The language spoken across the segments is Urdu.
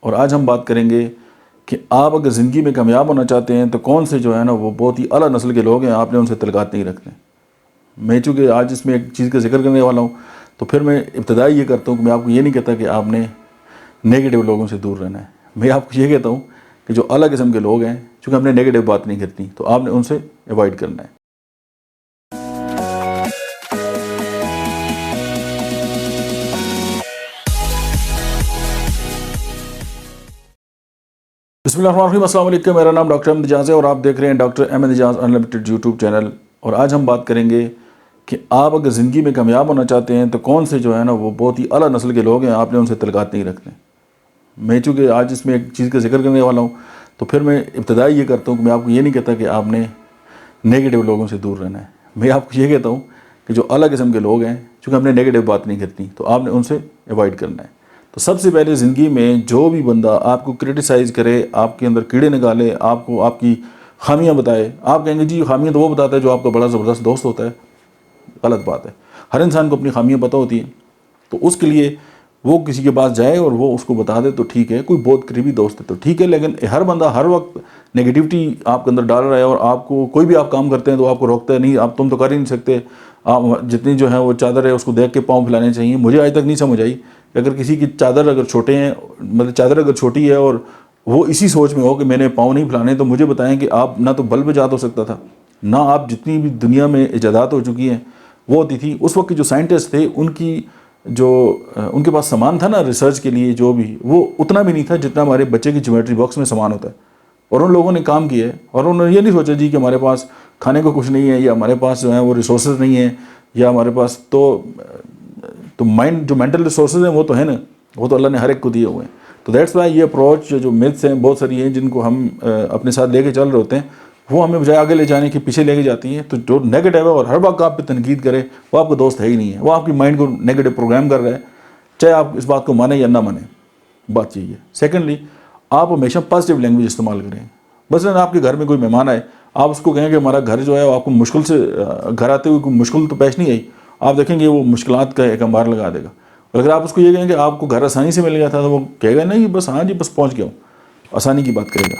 اور آج ہم بات کریں گے کہ آپ اگر زندگی میں کامیاب ہونا چاہتے ہیں تو کون سے جو ہے نا وہ بہت ہی اعلیٰ نسل کے لوگ ہیں، آپ نے ان سے تعلقات نہیں رکھنے۔ میں چونکہ آج اس میں ایک چیز کا ذکر کرنے والا ہوں تو پھر میں ابتدائی یہ کرتا ہوں کہ میں آپ کو یہ نہیں کہتا کہ آپ نے نیگیٹو لوگوں سے دور رہنا ہے، میں آپ کو یہ کہتا ہوں کہ جو اعلیٰ قسم کے لوگ ہیں، چونکہ ہم نے نیگیٹو بات نہیں کرتی تو آپ نے ان سے ایوائڈ کرنا ہے۔ بسم اللہ الرحمن الرحیم، السلام علیکم، میرا نام ڈاکٹر احمد اعجاز ہے اور آپ دیکھ رہے ہیں ڈاکٹر احمد اعجاز انلمیٹڈ یوٹیوب چینل۔ اور آج ہم بات کریں گے کہ آپ اگر زندگی میں کامیاب ہونا چاہتے ہیں تو کون سے جو ہے نا وہ بہت ہی اعلیٰ نسل کے لوگ ہیں، آپ نے ان سے تعلقات نہیں رکھنے۔ میں چونکہ آج اس میں ایک چیز کا ذکر کرنے والا ہوں تو پھر میں ابتدائی یہ کرتا ہوں کہ میں آپ کو یہ نہیں کہتا کہ آپ نے نیگیٹو لوگوں سے دور رہنا ہے، میں آپ کو یہ کہتا ہوں کہ جو اعلیٰ قسم کے لوگ ہیں، چونکہ ہم نے نیگیٹو بات نہیں کرتی تو آپ نے ان سے ایوائڈ کرنا ہے۔ تو سب سے پہلے زندگی میں جو بھی بندہ آپ کو کرٹیسائز کرے، آپ کے اندر کیڑے نکالے، آپ کو آپ کی خامیاں بتائے، آپ کہیں گے جی خامیاں تو وہ بتاتا ہے جو آپ کا بڑا زبردست دوست ہوتا ہے۔ غلط بات ہے، ہر انسان کو اپنی خامیاں پتہ ہوتی ہیں، تو اس کے لیے وہ کسی کے پاس جائے اور وہ اس کو بتا دے تو ٹھیک ہے، کوئی بہت قریبی دوست ہے تو ٹھیک ہے، لیکن ہر بندہ ہر وقت نگیٹیوٹی آپ کے اندر ڈال رہا ہے اور آپ کو کوئی بھی آپ کام کرتے ہیں تو آپ کو روکتا ہے، نہیں آپ تم تو کر ہی نہیں سکتے، آپ جتنی جو ہے وہ چادر ہے اس کو دیکھ کے پاؤں پھیلانے چاہیے۔ مجھے آج تک نہیں سمجھ آئی کہ اگر کسی کی چادر اگر چھوٹے ہیں، مطلب چادر اگر چھوٹی ہے اور وہ اسی سوچ میں ہو کہ میں نے پاؤں نہیں پھیلانے، تو مجھے بتائیں کہ آپ نہ تو بلب ایجاد ہو سکتا تھا، نہ آپ جتنی بھی دنیا میں ایجادات ہو چکی ہیں وہ ہوتی تھی۔ اس وقت کے جو سائنٹسٹ تھے ان کی جو ان کے پاس سامان تھا نا ریسرچ کے لیے، جو بھی وہ اتنا بھی نہیں تھا جتنا ہمارے بچے کی جیومیٹری باکس میں سامان ہوتا ہے، اور ان لوگوں نے کام کیا ہے اور انہوں نے یہ نہیں سوچا جی کہ ہمارے پاس کھانے کو کچھ نہیں ہے یا ہمارے پاس جو ہے وہ ریسورسز نہیں ہیں یا ہمارے پاس تو مائنڈ جو مینٹل ریسورسز ہیں وہ تو ہے نا، وہ تو اللہ نے ہر ایک کو دیے ہوئے ہیں۔ تو دیٹس وائی یہ اپروچ جو میتھس ہیں بہت ساری ہیں جن کو ہم اپنے ساتھ لے کے چل رہے ہوتے ہیں، وہ ہمیں بجائے آگے لے جانے کے پیچھے لے کے جاتی ہیں۔ تو جو نیگیٹو ہے اور ہر وقت آپ پہ تنقید کرے وہ آپ کا دوست ہے ہی نہیں ہے، وہ آپ کی مائنڈ کو نیگیٹو پروگرام کر رہا ہے، چاہے آپ اس بات کو مانیں یا نہ مانیں، بات یہی ہے۔ سیکنڈلی، آپ ہمیشہ پازیٹیو لینگویج استعمال کریں۔ مثلاً آپ کے گھر میں کوئی مہمان آئے، آپ اس کو کہیں کہ ہمارا گھر جو ہے وہ آپ کو مشکل سے گھر آتے ہوئے کوئی مشکل تو پیش نہیں آئی، آپ دیکھیں گے وہ مشکلات کا ایک انبار لگا دے گا۔ اور اگر آپ اس کو یہ کہیں کہ آپ کو گھر آسانی سے مل گیا تھا تو وہ کہے گا نہیں بس ہاں جی بس پہنچ گیا ہوں، آسانی کی بات کرے گا۔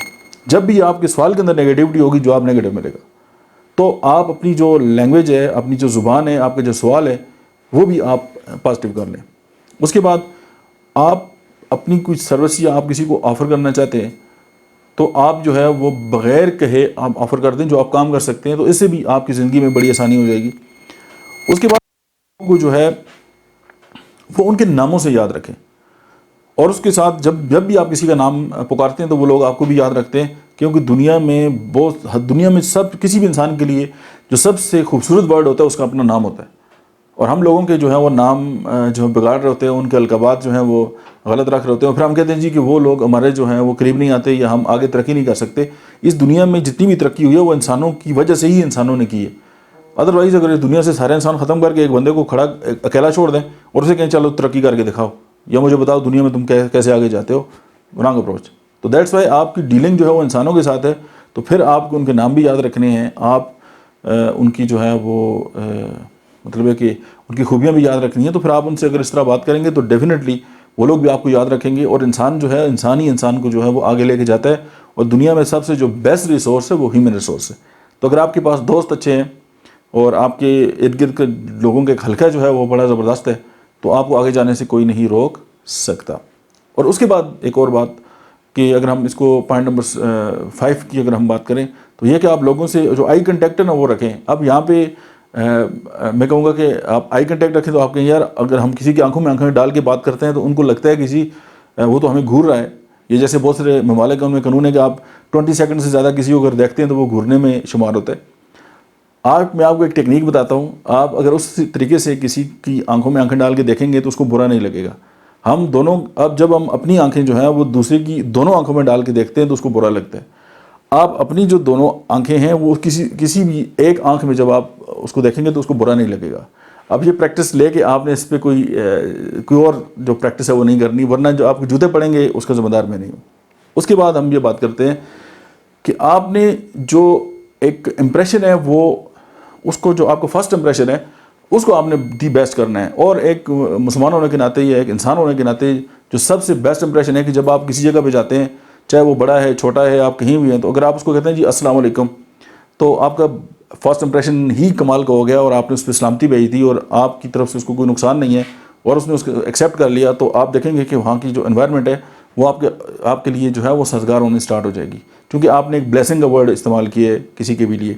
جب بھی آپ کے سوال کے اندر نیگیٹیوٹی ہوگی، جو آپ نیگیٹو ملے گا، تو آپ اپنی جو لینگویج ہے، اپنی جو زبان ہے، آپ کا جو سوال ہے وہ بھی آپ پازیٹیو کر لیں۔ اس کے بعد آپ اپنی کوئی سروس یا آپ کسی کو آفر کرنا چاہتے ہیں تو آپ جو ہے وہ بغیر کہے آپ آفر کر دیں جو آپ کام کر سکتے ہیں، تو اس سے بھی آپ کی زندگی میں بڑی آسانی ہو جائے گی۔ اس کے بعد کو جو ہے وہ ان کے ناموں سے یاد رکھیں، اور اس کے ساتھ جب بھی آپ کسی کا نام پکارتے ہیں تو وہ لوگ آپ کو بھی یاد رکھتے ہیں، کیونکہ دنیا میں کسی بھی انسان کے لیے جو سب سے خوبصورت ورڈ ہوتا ہے اس کا اپنا نام ہوتا ہے، اور ہم لوگوں کے جو ہے وہ نام جو بگاڑ رہے ہوتے ہیں، ان کے القابات جو ہیں وہ غلط رکھ رہے ہوتے ہیں، اور پھر ہم کہتے ہیں جی کہ وہ لوگ ہمارے جو ہیں وہ قریب نہیں آتے یا ہم آگے ترقی نہیں کر سکتے۔ اس دنیا میں جتنی بھی ترقی ہوئی ہے وہ انسانوں کی وجہ سے ہی انسانوں نے کی ہے، ادروائز اگر اس دنیا سے سارے انسان ختم کر کے ایک بندے کو کھڑا اکیلا چھوڑ دیں اور اسے کہیں چلو ترقی کر کے دکھاؤ یا مجھے بتاؤ دنیا میں تم کیسے آگے جاتے ہو، رانگ اپروچ۔ تو دیٹس وائی آپ کی ڈیلنگ جو ہے وہ انسانوں کے ساتھ ہے، تو پھر آپ کو ان کے نام بھی یاد رکھنے ہیں، آپ ان کی جو ہے وہ مطلب ہے کہ ان کی خوبیاں بھی یاد رکھنی ہیں۔ تو پھر آپ ان سے اگر اس طرح بات کریں گے تو ڈیفینیٹلی وہ لوگ بھی آپ کو یاد رکھیں گے، اور انسان جو ہے انسان کو جو ہے وہ آگے لے کے جاتا ہے، اور دنیا میں سب سے جو بیسٹ ریسورس ہے وہ ہیومن ریسورس ہے۔ تو اگر آپ کے پاس دوست اچھے ہیں اور آپ کے ارد گرد کے لوگوں کے حلقہ جو ہے وہ بڑا زبردست ہے تو آپ کو آگے جانے سے کوئی نہیں روک سکتا۔ اور اس کے بعد ایک اور بات کہ اگر ہم اس کو پوائنٹ نمبر 5 کی اگر ہم بات کریں تو یہ کہ آپ لوگوں سے جو آئی کنٹیکٹ ہے نا وہ رکھیں۔ اب یہاں پہ میں کہوں گا کہ آپ آئی کنٹیکٹ رکھیں تو آپ کہیں یار اگر ہم کسی کی آنکھوں میں آنکھیں ڈال کے بات کرتے ہیں تو ان کو لگتا ہے کسی وہ تو ہمیں گھور رہا ہے۔ یہ جیسے بہت سارے ممالک ان میں قانون ہے کہ آپ 20 سیکنڈ سے زیادہ کسی کو اگر دیکھتے ہیں تو وہ گھورنے میں شمار ہوتا ہے۔ میں آپ کو ایک ٹیکنیک بتاتا ہوں، آپ اگر اس طریقے سے کسی کی آنکھوں میں آنکھیں ڈال کے دیکھیں گے تو اس کو برا نہیں لگے گا۔ ہم دونوں جب ہم اپنی آنکھیں جو ہیں وہ دوسرے کی دونوں آنکھوں میں ڈال کے دیکھتے ہیں تو اس کو برا لگتا ہے۔ آپ اپنی جو دونوں آنکھیں ہیں وہ کسی بھی ایک آنکھ میں جب آپ اس کو دیکھیں گے تو اس کو برا نہیں لگے گا۔ اب یہ پریکٹس لے کے آپ نے اس پہ کوئی اور جو پریکٹس ہے وہ نہیں کرنی، ورنہ جو آپ کے جوتے پڑیں گے اس کا ذمہ دار میں نہیں ہوں۔ اس کے بعد ہم یہ بات کرتے ہیں کہ آپ نے جو ایک امپریشن ہے وہ اس کو جو آپ کو فرسٹ امپریشن ہے اس کو آپ نے دی بیسٹ کرنا ہے. اور ایک مسلمان ہونے کے ناطے یا ایک انسان ہونے کے ناطے جو سب سے بیسٹ امپریشن ہے کہ جب آپ کسی جگہ پہ جاتے ہیں, چاہے وہ بڑا ہے چھوٹا ہے, آپ کہیں بھی ہیں, تو اگر آپ اس کو کہتے ہیں جی السلام علیکم, تو آپ کا فرسٹ امپریشن ہی کمال کا ہو گیا, اور آپ نے اس پہ سلامتی بھیجی تھی اور آپ کی طرف سے اس کو کوئی نقصان نہیں ہے, اور اس نے اس کو ایکسیپٹ کر لیا, تو آپ دیکھیں گے کہ وہاں کی جو انوائرمنٹ ہے وہ آپ کے لیے جو ہے وہ سازگار ہونے اسٹارٹ ہو جائے گی, کیونکہ آپ نے ایک بلیسنگ کا ورڈ استعمال کیا ہے کسی کے بھی لیے.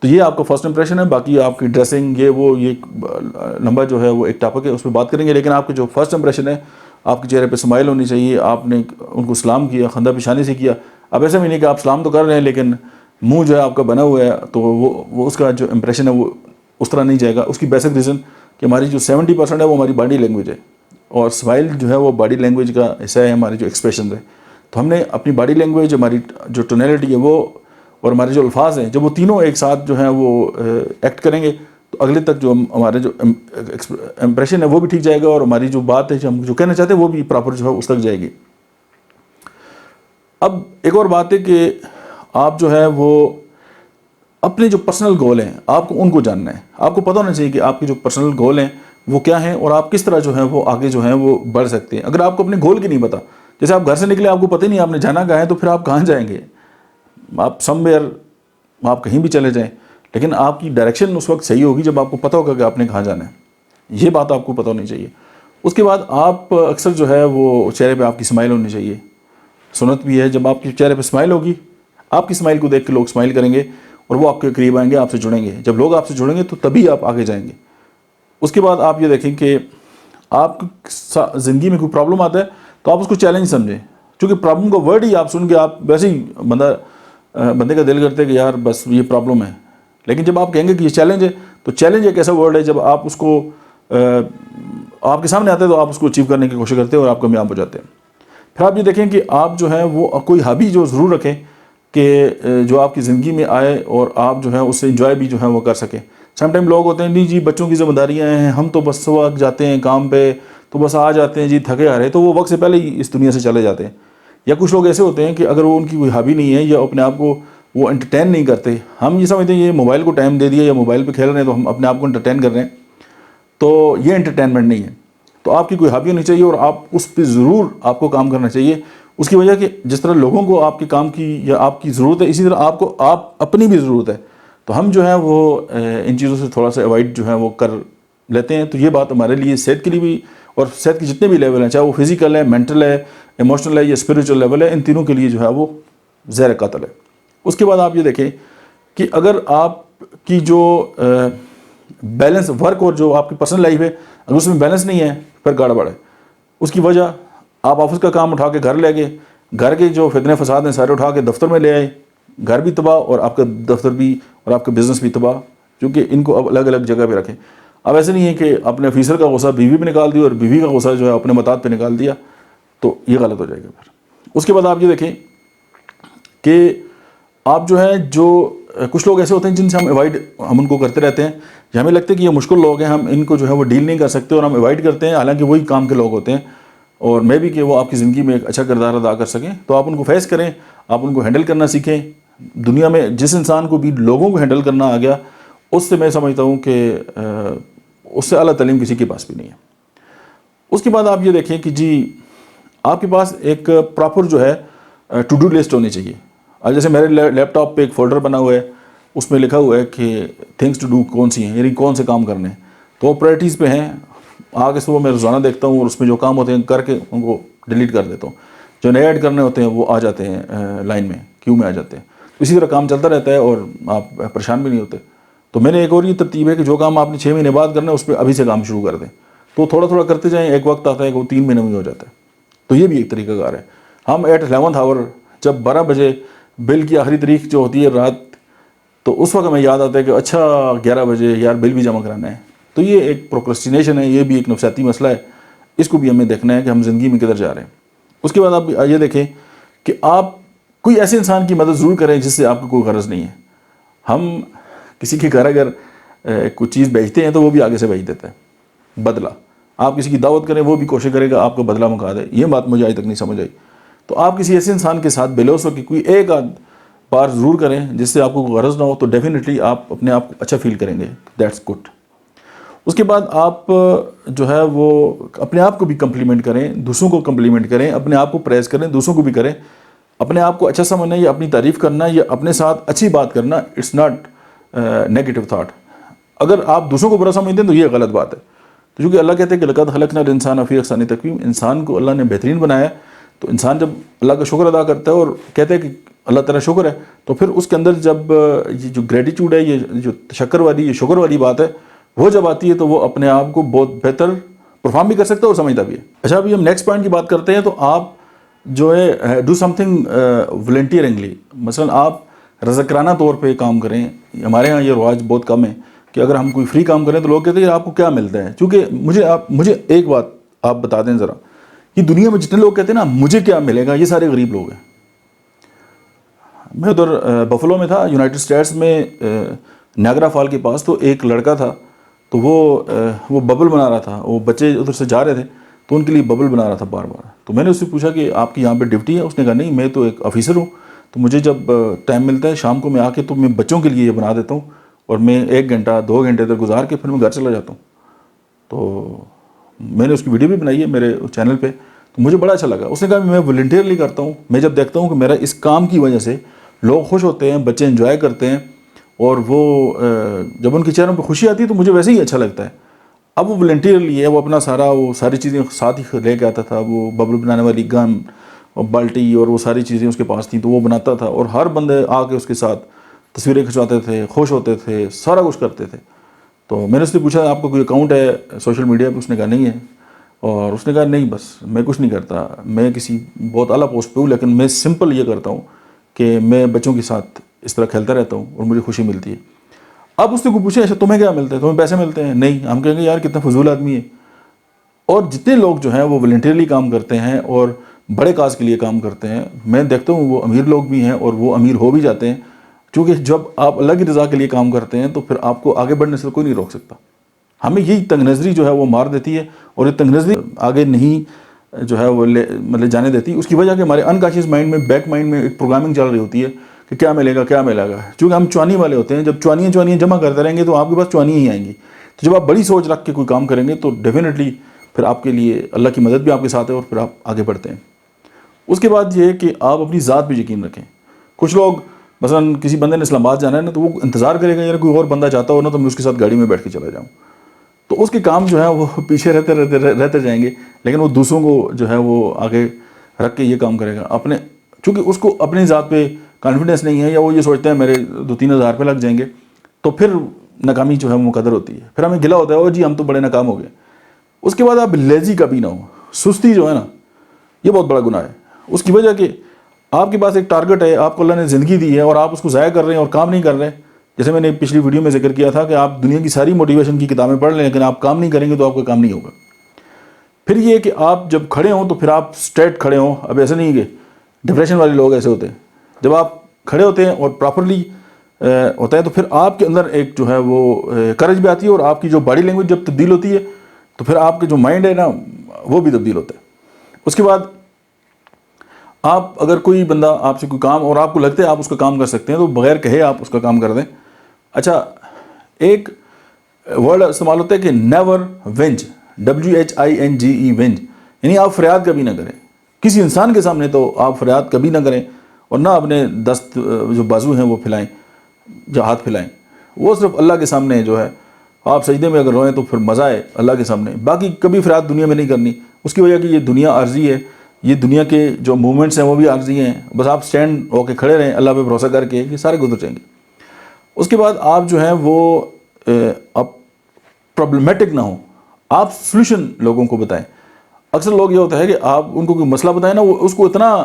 تو یہ آپ کا فرسٹ امپریشن ہے. باقی آپ کی ڈریسنگ یہ لمبا جو ہے وہ ایک ٹاپک ہے, اس پہ بات کریں گے, لیکن آپ کے جو فرسٹ امپریشن ہے, آپ کے چہرے پہ اسمائل ہونی چاہیے, آپ نے ان کو سلام کیا, خندہ پیشانی سے کیا. اب ایسا بھی نہیں کہ آپ سلام تو کر رہے ہیں لیکن منہ جو ہے آپ کا بنا ہوا ہے, تو وہ اس کا جو امپریشن ہے وہ اس طرح نہیں جائے گا. اس کی بیسک ریزن کہ ہماری جو 70% ہے وہ ہماری باڈی لینگویج ہے, اور اسمائل جو ہے وہ باڈی لینگویج کا حصہ ہے, ہمارے جو ایکسپریشنز ہے. تو ہم نے اپنی باڈی لینگویج, ہماری جو ٹونیلٹی ہے وہ, اور ہمارے جو الفاظ ہیں, جب وہ تینوں ایک ساتھ جو ہیں وہ ایکٹ کریں گے, تو اگلے تک جو ہمارے جو امپریشن ہے وہ بھی ٹھیک جائے گا, اور ہماری جو بات ہے جو ہم جو کہنا چاہتے ہیں وہ بھی پراپر جو ہے اس تک جائے گی. اب ایک اور بات ہے کہ آپ جو ہے وہ اپنے جو پرسنل گول ہیں آپ کو ان کو جاننا ہے. آپ کو پتہ ہونا چاہیے کہ آپ کے جو پرسنل گول ہیں وہ کیا ہیں, اور آپ کس طرح جو ہیں وہ آگے جو ہیں وہ بڑھ سکتے ہیں. اگر آپ کو اپنے گول کی نہیں پتہ, جیسے آپ گھر سے نکلے آپ کو پتہ ہی نہیں آپ نے جانا کہاں ہے, تو پھر آپ کہاں جائیں گے؟ آپ سم ویئر آپ کہیں بھی چلے جائیں, لیکن آپ کی ڈائریکشن اس وقت صحیح ہوگی جب آپ کو پتہ ہوگا کہ آپ نے کہاں جانا ہے. یہ بات آپ کو پتہ ہونی چاہیے. اس کے بعد آپ اکثر جو ہے وہ چہرے پہ آپ کی اسمائل ہونی چاہیے. سنت بھی ہے, جب آپ کے چہرے پہ اسمائل ہوگی, آپ کی اسمائل کو دیکھ کے لوگ اسمائل کریں گے, اور وہ آپ کے قریب آئیں گے, آپ سے جڑیں گے. جب لوگ آپ سے جڑیں گے تو تبھی آپ آگے جائیں گے. اس کے بعد آپ یہ دیکھیں کہ آپ زندگی میں کوئی پرابلم آتا ہے تو آپ اس کو چیلنج سمجھیں, چونکہ پرابلم کا ورڈ ہی آپ سن کے آپ ویسے ہی بندے کا دل کرتے ہے کہ یار بس یہ پرابلم ہے. لیکن جب آپ کہیں گے کہ یہ چیلنج ہے, تو چیلنج ایک ایسا ورڈ ہے جب آپ اس کو آپ کے سامنے آتے ہیں تو آپ اس کو اچیو کرنے کی کوشش کرتے ہیں اور آپ کامیاب ہو جاتے ہیں. پھر آپ یہ دیکھیں کہ آپ جو ہے وہ کوئی ہابی جو ضرور رکھیں کہ جو آپ کی زندگی میں آئے اور آپ جو ہے اس سے انجوائے بھی جو ہے وہ کر سکیں. سم ٹائم لوگ ہوتے ہیں نہیں جی بچوں کی ذمہ داریاں ہیں, ہم تو بس صبح جاتے ہیں کام پہ تو بس آ جاتے ہیں جی تھکے ہارے, تو وہ وقت سے پہلے ہی اس دنیا سے چلے جاتے ہیں. یا کچھ لوگ ایسے ہوتے ہیں کہ اگر وہ ان کی کوئی ہابی نہیں ہے یا اپنے آپ کو وہ انٹرٹین نہیں کرتے, ہم یہ سمجھتے ہیں یہ موبائل کو ٹائم دے دیا یا موبائل پہ کھیل رہے ہیں تو ہم اپنے آپ کو انٹرٹین کر رہے ہیں, تو یہ انٹرٹینمنٹ نہیں ہے. تو آپ کی کوئی ہابی ہونی چاہیے اور آپ اس پہ ضرور آپ کو کام کرنا چاہیے. اس کی وجہ کہ جس طرح لوگوں کو آپ کے کام کی یا آپ کی ضرورت ہے, اسی طرح آپ کو اپنی بھی ضرورت ہے. تو ہم جو ہے وہ ان چیزوں سے تھوڑا سا اوائڈ جو ہے وہ کر لیتے ہیں. تو یہ بات ہمارے لیے صحت کے لیے بھی, اور صحت کے جتنے بھی لیول ہیں, چاہے وہ فزیکل ہے, مینٹل ہے, ایموشنل ہے یا اسپریچول لیول ہے, ان تینوں کے لیے جو ہے وہ زہر قاتل ہے. اس کے بعد آپ یہ دیکھیں کہ اگر آپ کی جو بیلنس ورک اور جو آپ کی پرسنل لائف ہے اگر اس میں بیلنس نہیں ہے پھر گاڑ ہے. اس کی وجہ آپ آفس کا کام اٹھا کے گھر لے گئے, گھر کے جو فتنے فساد ہیں سارے اٹھا کے دفتر میں لے آئے, گھر بھی تباہ اور آپ کا دفتر بھی اور آپ کا بزنس بھی تباہ, کیونکہ ان کو اب الگ الگ جگہ پہ رکھیں. اب ایسے نہیں ہے کہ اپنے آفیسر کا غصہ بیوی پہ نکال دیا اور بیوی کا غصہ جو ہے اپنے متعلق پہ نکال دیا, تو یہ غلط ہو جائے گا. پھر اس کے بعد آپ یہ دیکھیں کہ آپ جو ہے جو کچھ لوگ ایسے ہوتے ہیں جن سے ہم ان کو کرتے رہتے ہیں, ہمیں لگتا ہے کہ یہ مشکل لوگ ہیں, ہم ان کو جو ہے وہ ڈیل نہیں کر سکتے اور ہم اوائڈ کرتے ہیں, حالانکہ وہی کام کے لوگ ہوتے ہیں, اور میں بھی کہ وہ آپ کی زندگی میں ایک اچھا کردار ادا کر سکیں. تو آپ ان کو فیس کریں, آپ ان کو ہینڈل کرنا سیکھیں. دنیا میں جس انسان کو بھی لوگوں کو ہینڈل کرنا آ گیا, اس سے میں سمجھتا ہوں کہ اس سے اعلیٰ تعلیم کسی کے پاس بھی نہیں ہے. اس کے بعد آپ یہ دیکھیں کہ جی آپ کے پاس ایک پراپر جو ہے ٹو ڈو لسٹ ہونی چاہیے. اب جیسے میرے لیپ ٹاپ پہ ایک فولڈر بنا ہوا ہے, اس میں لکھا ہوا ہے کہ تھنگس ٹو ڈو کون سی ہیں, یعنی کون سے کام کرنے ہیں. تو وہ پرائرٹیز پہ ہیں. آگے صبح میں روزانہ دیکھتا ہوں اور اس میں جو کام ہوتے ہیں کر کے ان کو ڈیلیٹ کر دیتا ہوں. جو نئے ایڈ کرنے ہوتے ہیں وہ آ جاتے ہیں لائن میں, کیو میں آ جاتے ہیں. اسی طرح کام چلتا رہتا ہے اور آپ پریشان بھی نہیں ہوتے. تو میں نے ایک اور یہ ترتیب ہے کہ جو کام آپ نے 6 مہینے بعد کرنا ہے اس پہ ابھی سے کام شروع کر دیں. تو تھوڑا تھوڑا کرتے جائیں, ایک وقت آتا ہے کہ وہ 3 مہینے میں ہو جاتا ہے. تو یہ بھی ایک طریقہ کار ہے. ہم ایٹ 11th آور جب 12 بجے بل کی آخری تاریخ جو ہوتی ہے رات, تو اس وقت ہمیں یاد آتا ہے کہ اچھا 11 بجے یار بل بھی جمع کرانا ہے. تو یہ ایک پروکرسٹینیشن ہے, یہ بھی ایک نفسیاتی مسئلہ ہے. اس کو بھی ہمیں دیکھنا ہے کہ ہم زندگی میں کدھر جا رہے ہیں. اس کے بعد آپ یہ دیکھیں کہ آپ کوئی ایسے انسان کی مدد ضرور کریں جس سے آپ کو کوئی غرض نہیں ہے. ہم کسی کے گھر اگر کوئی چیز بیچتے ہیں تو وہ بھی آگے سے بیچ دیتا ہے بدلہ. آپ کسی کی دعوت کریں وہ بھی کوشش کرے گا آپ کو بدلہ مکا دے. یہ بات مجھے آج تک نہیں سمجھ آئی. تو آپ کسی ایسے انسان کے ساتھ بے لوث ہو کہ کوئی ایک آدھ بار ضرور کریں جس سے آپ کو کوئی غرض نہ ہو, تو ڈیفینیٹلی آپ اپنے آپ کو اچھا فیل کریں گے. That's good. اس کے بعد آپ جو ہے وہ اپنے آپ کو بھی کمپلیمنٹ کریں، دوسروں کو کمپلیمنٹ کریں، اپنے آپ کو پریز کریں، دوسروں کو بھی کریں. اپنے آپ کو اچھا سمجھنا یا اپنی تعریف کرنا یا اپنے ساتھ اچھی بات کرنا، اٹس ناٹ نیگیٹو تھاٹ. اگر آپ دوسروں کو برا سمجھتے ہیں تو یہ غلط بات ہے. تو چونکہ اللہ کہتے ہیں کہ لقد خلقنا الانسان فی احسن تقویم، انسان کو اللہ نے بہترین بنایا ہے. تو انسان جب اللہ کا شکر ادا کرتا ہے اور کہتے ہیں کہ اللہ تعالیٰ شکر ہے، تو پھر اس کے اندر جب یہ جو گریٹیٹیوڈ ہے، یہ جو تشکر والی، یہ شکر والی بات ہے، وہ جب آتی ہے تو وہ اپنے آپ کو بہت بہتر پرفارم بھی کر سکتا ہے اور سمجھتا بھی ہے. اچھا، ابھی ہم نیکسٹ پوائنٹ کی بات کرتے ہیں. تو آپ جو ہے ڈو سم تھنگ والنٹیئرنگلی، مثلاً آپ رضاکارانہ طور پہ کام کریں. ہمارے ہاں یہ رواج بہت کم ہے کہ اگر ہم کوئی فری کام کریں تو لوگ کہتے ہیں آپ کو کیا ملتا ہے. چونکہ مجھے ایک بات آپ بتا دیں ذرا، کہ دنیا میں جتنے لوگ کہتے ہیں نا مجھے کیا ملے گا، یہ سارے غریب لوگ ہیں. میں ادھر بفلو میں تھا، یونائٹڈ اسٹیٹس میں، نیاگرا فال کے پاس. تو ایک لڑکا تھا، تو وہ ببل بنا رہا تھا. وہ بچے ادھر سے جا رہے تھے تو ان کے لیے ببل بنا رہا تھا بار بار. تو میں نے اس سے پوچھا کہ آپ کی یہاں پہ ڈیوٹی ہے؟ اس نے کہا نہیں، میں تو ایک آفیسر ہوں، تو مجھے جب ٹائم ملتا ہے شام کو میں آ کے تو میں بچوں کے لیے یہ بنا دیتا ہوں، اور میں 1 گھنٹہ 2 گھنٹے تک گزار کے پھر میں گھر چلا جاتا ہوں. تو میں نے اس کی ویڈیو بھی بنائی ہے میرے چینل پہ. تو مجھے بڑا اچھا لگا. اس نے کہا میں والنٹیئرلی کرتا ہوں. میں جب دیکھتا ہوں کہ میرا اس کام کی وجہ سے لوگ خوش ہوتے ہیں، بچے انجوائے کرتے ہیں، اور وہ جب ان کے چہروں پہ خوشی آتی ہے تو مجھے ویسے ہی اچھا لگتا ہے. اب وہ والنٹیئرلی ہے، وہ اپنا وہ ساری چیزیں ساتھ ہی لے کے آتا تھا. وہ ببل بنانے والی گن اور بالٹی اور وہ ساری چیزیں اس کے پاس تھیں، تو وہ بناتا تھا. اور ہر بندے آ کے اس کے ساتھ تصویریں کھنچواتے تھے، خوش ہوتے تھے، سارا کچھ کرتے تھے. تو میں نے اس سے پوچھا آپ کا کوئی اکاؤنٹ ہے سوشل میڈیا پہ؟ اس نے کہا نہیں ہے. اور اس نے کہا نہیں، بس میں کچھ نہیں کرتا، میں کسی بہت اعلیٰ پوسٹ پہ ہوں، لیکن میں سمپل یہ کرتا ہوں کہ میں بچوں کے ساتھ اس طرح کھیلتا رہتا ہوں اور مجھے خوشی ملتی ہے. اب اس نے کو پوچھا اچھا تمہیں کیا ملتا ہے، تمہیں پیسے ملتے ہیں؟ نہیں. ہم کہیں گے یار کتنا فضول آدمی ہے. اور جتنے لوگ جو ہیں وہ والنٹیئرلی کام کرتے ہیں اور بڑے کاز کے لیے کام کرتے ہیں، میں دیکھتا ہوں وہ امیر لوگ بھی ہیں اور وہ امیر ہو بھی جاتے ہیں. کیونکہ جب آپ اللہ کی رضا کے لیے کام کرتے ہیں تو پھر آپ کو آگے بڑھنے سے کوئی نہیں روک سکتا. ہمیں یہی تنگ نظری جو ہے وہ مار دیتی ہے، اور یہ تنگ نظری آگے نہیں جو ہے وہ مطلب جانے دیتی. اس کی وجہ کہ ہمارے انکانشیس مائنڈ میں، بیک مائنڈ میں ایک پروگرامنگ چل رہی ہوتی ہے کہ کیا ملے گا کیا ملے گا. چونکہ ہم چوانی والے ہوتے ہیں، جب چوانیاں جمع کرتے رہیں گے تو آپ کے پاس چوانیاں ہی آئیں گی. تو جب آپ بڑی سوچ رکھ کے کوئی کام کریں گے تو ڈیفینیٹلی پھر آپ کے لیے اللہ کی مدد بھی آپ کے ساتھ ہے اور پھر آپ آگے بڑھتے ہیں. اس کے بعد یہ ہے کہ آپ اپنی ذات پہ یقین رکھیں. کچھ لوگ مثلاً کسی بندے نے اسلام آباد جانا ہے نا، تو وہ انتظار کرے گا یار کوئی اور بندہ جاتا ہو نا تو میں اس کے ساتھ گاڑی میں بیٹھ کے چلا جاؤں. تو اس کے کام جو ہے وہ پیچھے رہتے جائیں گے، لیکن وہ دوسروں کو جو ہے وہ آگے رکھ کے یہ کام کرے گا. چونکہ اس کو اپنی ذات پہ کانفیڈنس نہیں ہے، یا وہ یہ سوچتا ہے میرے 2-3 ہزار پہ لگ جائیں گے، تو پھر ناکامی جو ہے وہ مقدر ہوتی ہے. پھر ہمیں گلا ہوتا ہے جی ہم تو بڑے ناکام ہو گئے. اس کے بعد آپ لیزی کبھی نہ ہو. سستی جو ہے نا یہ بہت بڑا گناہ ہے. اس کی وجہ کہ آپ کے پاس ایک ٹارگٹ ہے، آپ کو اللہ نے زندگی دی ہے اور آپ اس کو ضائع کر رہے ہیں اور کام نہیں کر رہے. جیسے میں نے پچھلی ویڈیو میں ذکر کیا تھا کہ آپ دنیا کی ساری موٹیویشن کی کتابیں پڑھ لیں لیکن آپ کام نہیں کریں گے تو آپ کا کام نہیں ہوگا. پھر یہ کہ آپ جب کھڑے ہوں تو پھر آپ اسٹریٹ کھڑے ہوں. اب ایسے نہیں کہ ڈپریشن والے لوگ ایسے ہوتے ہیں، جب آپ کھڑے ہوتے ہیں اور پراپرلی ہوتا ہے تو پھر آپ کے اندر ایک جو ہے وہ کرج بھی آتی ہے، اور آپ کی جو باڈی لینگویج جب تبدیل ہوتی ہے تو پھر آپ کے جو مائنڈ ہے نا وہ بھی تبدیل ہوتا ہے. اس کے بعد آپ اگر کوئی بندہ آپ سے کوئی کام اور آپ کو لگتا ہے آپ اس کا کام کر سکتے ہیں تو بغیر کہے آپ اس کا کام کر دیں. اچھا، ایک ورڈ استعمال ہوتا ہے کہ نیور ونج، WHINGE ونج، یعنی آپ فریاد کبھی نہ کریں. کسی انسان کے سامنے تو آپ فریاد کبھی نہ کریں، اور نہ اپنے دست جو بازو ہیں وہ پھیلائیں، جو ہاتھ پھیلائیں. وہ صرف اللہ کے سامنے جو ہے آپ سجدے میں اگر روئیں تو پھر مزہ ہے اللہ کے سامنے. باقی کبھی فریاد دنیا میں نہیں کرنی. اس کی وجہ کہ یہ دنیا عارضی ہے، یہ دنیا کے جو موومنٹس ہیں وہ بھی عارضی ہیں. بس آپ سٹینڈ ہو کے کھڑے رہیں اللہ پہ بھروسہ کر کے، یہ سارے گزر جائیں گے. اس کے بعد آپ جو ہیں وہ اب پرابلمیٹک نہ ہوں، آپ سولوشن لوگوں کو بتائیں. اکثر لوگ یہ ہوتا ہے کہ آپ ان کو کوئی مسئلہ بتائیں نا، وہ اس کو اتنا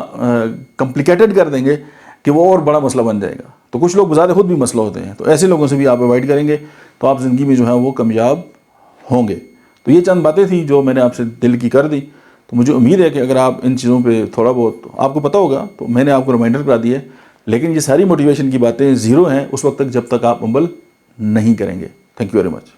کمپلیکیٹڈ کر دیں گے کہ وہ اور بڑا مسئلہ بن جائے گا. تو کچھ لوگ بذات خود بھی مسئلہ ہوتے ہیں، تو ایسے لوگوں سے بھی آپ اوائڈ کریں گے تو آپ زندگی میں جو ہے وہ کامیاب ہوں گے. تو یہ چند باتیں تھیں جو میں نے آپ سے دل کی کر دی. تو مجھے امید ہے کہ اگر آپ ان چیزوں پہ تھوڑا بہت آپ کو پتہ ہوگا تو میں نے آپ کو ریمائنڈر کرا دی ہے. لیکن یہ ساری موٹیویشن کی باتیں زیرو ہیں اس وقت تک جب تک آپ عمل نہیں کریں گے. Thank you very much.